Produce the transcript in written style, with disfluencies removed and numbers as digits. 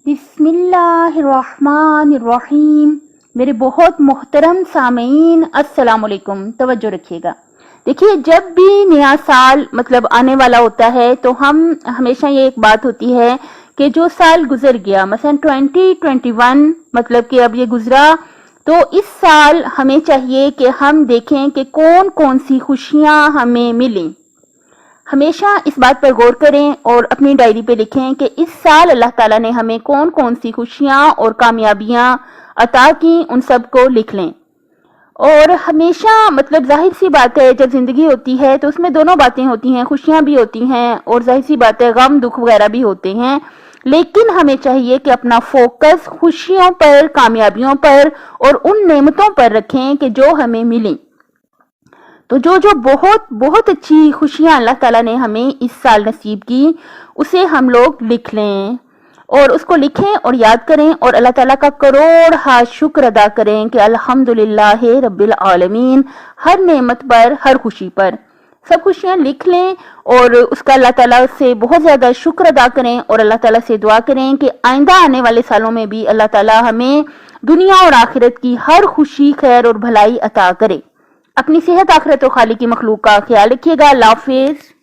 بسم اللہ الرحمن الرحیم۔ میرے بہت محترم سامعین السلام علیکم، توجہ رکھیے گا۔ دیکھیے، جب بھی نیا سال آنے والا ہوتا ہے تو ہم ہمیشہ یہ ایک بات ہوتی ہے کہ جو سال گزر گیا، مثلا 2021 کہ اب یہ گزرا، تو اس سال ہمیں چاہیے کہ ہم دیکھیں کہ کون کون سی خوشیاں ہمیں ملیں۔ ہمیشہ اس بات پر غور کریں اور اپنی ڈائری پہ لکھیں کہ اس سال اللہ تعالیٰ نے ہمیں کون کون سی خوشیاں اور کامیابیاں عطا کی، ان سب کو لکھ لیں۔ اور ہمیشہ ظاہر سی بات ہے، جب زندگی ہوتی ہے تو اس میں دونوں باتیں ہوتی ہیں، خوشیاں بھی ہوتی ہیں اور ظاہر سی بات ہے غم دکھ وغیرہ بھی ہوتے ہیں، لیکن ہمیں چاہیے کہ اپنا فوکس خوشیوں پر، کامیابیوں پر اور ان نعمتوں پر رکھیں کہ جو ہمیں ملیں۔ تو جو بہت بہت اچھی خوشیاں اللہ تعالیٰ نے ہمیں اس سال نصیب کی، اسے ہم لوگ لکھ لیں اور اس کو لکھیں اور یاد کریں اور اللہ تعالیٰ کا کروڑ شکر ادا کریں کہ الحمدللہ رب العالمین، ہر نعمت پر، ہر خوشی پر سب خوشیاں لکھ لیں اور اس کا اللہ تعالیٰ سے بہت زیادہ شکر ادا کریں اور اللہ تعالیٰ سے دعا کریں کہ آئندہ آنے والے سالوں میں بھی اللہ تعالیٰ ہمیں دنیا اور آخرت کی ہر خوشی، خیر اور بھلائی عطا کرے۔ اپنی صحت، آخرت و خالق کی مخلوق کا خیال رکھیے گا۔ اللہ حافظ۔